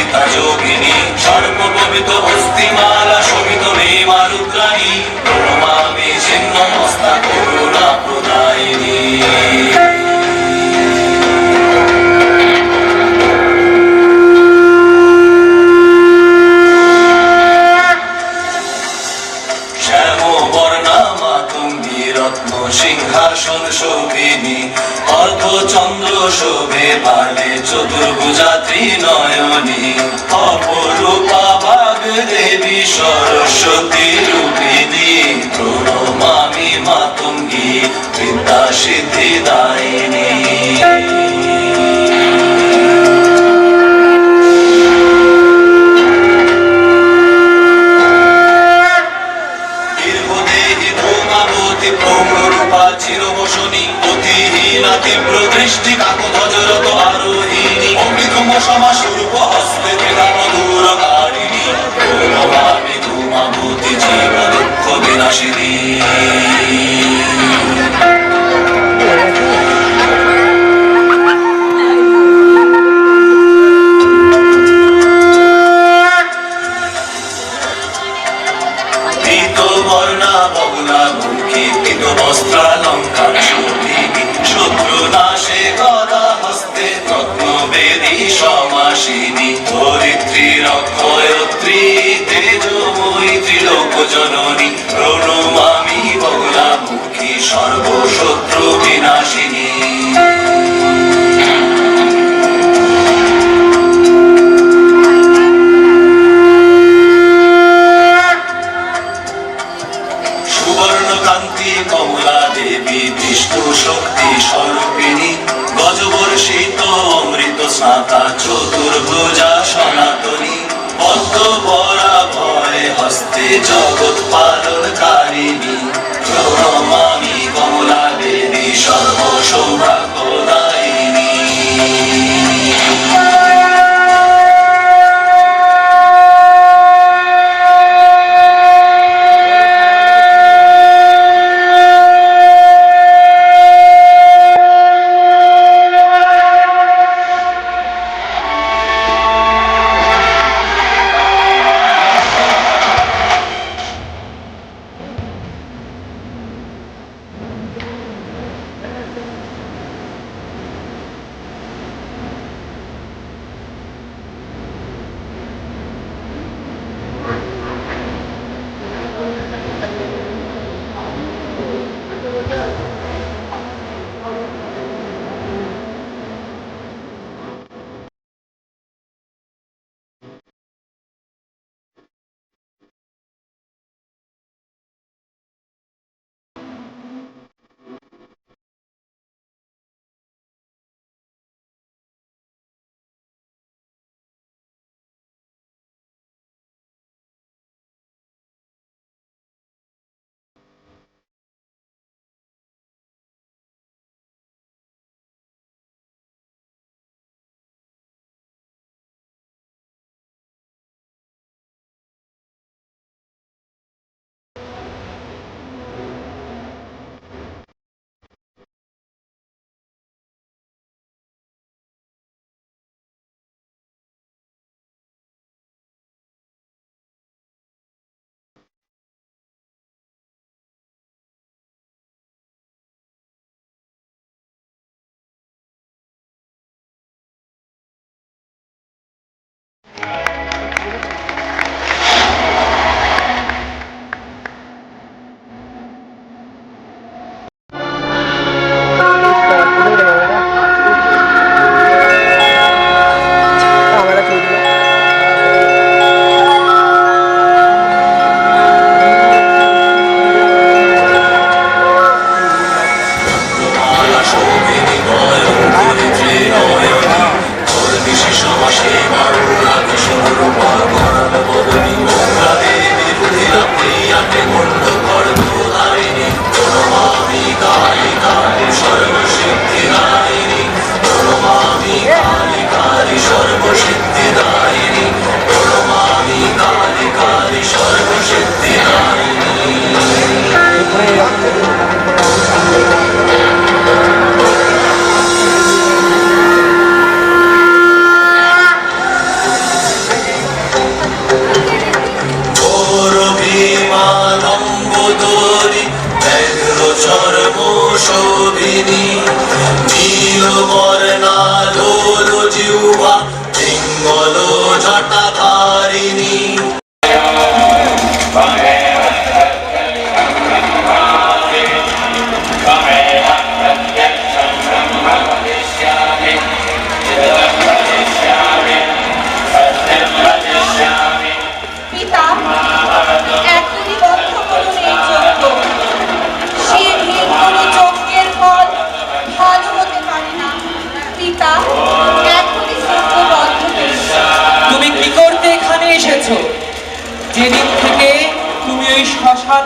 সবিতা যোগিনী সর্বপবিত অস্থিমালা শোভিত নেমা রুদ্রাণী প্রণমামি ছিন্ন মস্তা করুণা প্রদায়িনী সিংহাসন শোভিনী অর্ধচন্দ্র শোভে ভালে চতুর্ভুজা ত্রিনয়নী অপরূপা বাগ দেবী সরস্বতী রূপিণী প্রণমামি মাতঙ্গী বিদ্যা সিদ্ধি দায়িনী চিরবসনী অতিহীনা তীব্র দৃষ্টি কাকধ্বজরত আরোহিণী অমৃতম সমাস্বরূপ হস্তে মধুরকারিণী প্রণমামি ধূমাভূতি জীব দুঃখ বিনাশিনী বস্ত্রালঙ্কার শোভিনী শত্রু নাশে গদা হস্তে রত্নবেদী সমাসিনী ধরিত্রী রক্ষয়ত্রী তেজময়ী ত্রিলোক জননী প্রণমামি বগলামুখী সর্বশত্রু বিনাশিনী কমলা দেবী বিষ্ণু শক্তি স্বরূপিণী গজবর্ষিত অমৃত স্নাতা চতুর্ভুজা সনাতনী পদ্ম বরা ভয় হস্তে জগৎ পালনকারিণী প্রণমামি কমলা দেবী সর্বসৌভাগ্যদায়িনী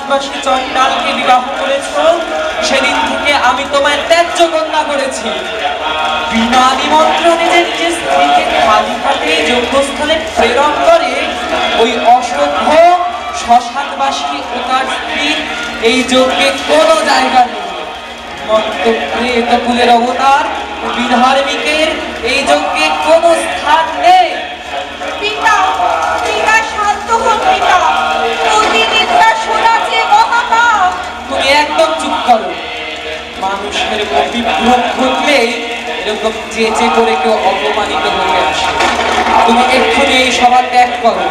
শ্মশানবাসী চণ্ডালকে বিবাহ করেছ, সেদিন থেকে আমি তোমায় ত্যায্য কন্যা করেছি। বিনা নিমন্ত্রণে যে নিজের স্ত্রীকে খালি হাতে যজ্ঞস্থলে প্রেরণ করে ওই অসভ্য শ্মশানবাসী ও তার স্ত্রী এই যজ্ঞে কোনো জায়গা নেই। মর্তকুলের অবতার বিধার্মিকের এই যজ্ঞে কোনো স্থান নেই। পিতা, পিতা শান্ত হন পিতা, প্রতিনিধিরা শোনাচ্ছে মহাপাপ। তুমি একদম চুপ করো। মানুষের বিভ্রম ঘটলে এরকম চেঁচে করে কেউ অপমানিত হয়ে আসে। তুমি এক্ষুনি এই সভা ত্যাগ করো,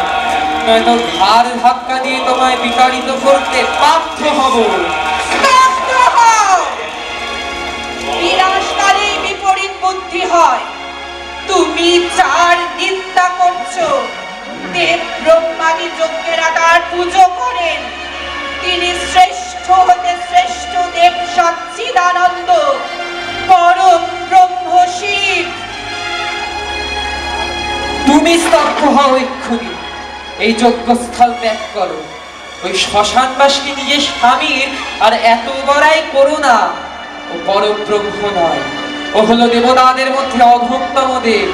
নয়তো ঘাড় ধাক্কা দিয়ে তোমায় বিতাড়িত করতে বাধ্য হব। স্তব্ধ হও। বিনাশকালে বিপরীত বুদ্ধি হয়। তুমি যার নিন্দা করছো, দেব ব্রহ্মাদি যজ্ঞের আকার পুজো করেন, তিনি শ্রেষ্ঠ হতে শ্রেষ্ঠ দেব সচ্চিদানন্দ পরম ব্রহ্ম শিব। তুমি স্তব্ধ হও এক্ষুনি। এই যজ্ঞস্থল ত্যাগ করো। ওই শ্মশানবাসী নিজের স্বামীর আর এত বড়াই করো না। ও পরব্রহ্ম নয়, ও হলো দেবতাদের মধ্যে অধমতম দেব।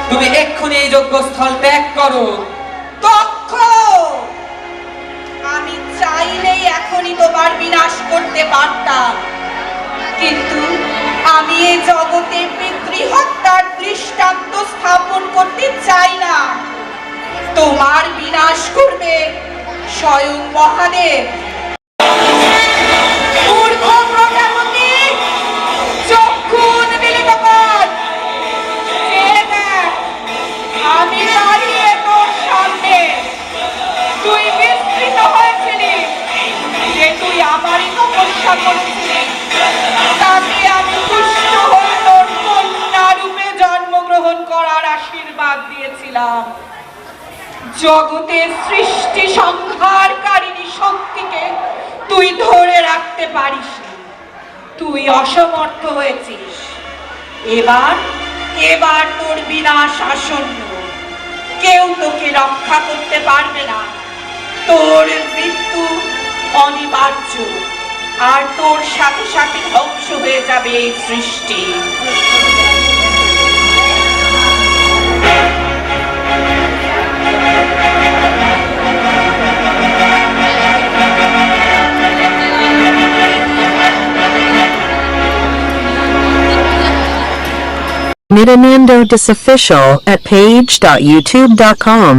তুমি এক্ষুনি এই যজ্ঞস্থল ত্যাগ করো। দক্ষ, আমি চাইলেই এখনই তোমার বিনাশ করতে পারতাম, কিন্তু আমি এই জগতে পিতৃহত্যার দৃষ্টান্ত স্থাপন করতে চাই না। তোমার বিনাশ করবে স্বয়ং মহাদেব। মূর্খ প্রজাপতি, চক্ষু উন্মীলিত কর। চেয়ে দেখ, আমি দাঁড়িয়ে তোর সামনে। তুই বিস্মৃত হয়েছিলি যে তুই আমারই তপস্যা করেছিলি, তাতে আমি তুষ্ট হয়ে তোর কন্যা রূপে জন্মগ্রহণ করার আশীর্বাদ দিয়েছিলাম। জগতের সৃষ্টি সংহারকারিণী শক্তিকে তুই ধরে রাখতে পারিস, তুই অসমর্থ হয়েছিস। এবার তোর বিনাশ আসন্ন। কেউ তোকে রক্ষা করতে পারবে না। তোর মৃত্যু অনিবার্য, আর তোর সাথে সাথে ধ্বংস হয়ে যাবে এই সৃষ্টি। Nityanando Disofficial at page.youtube.com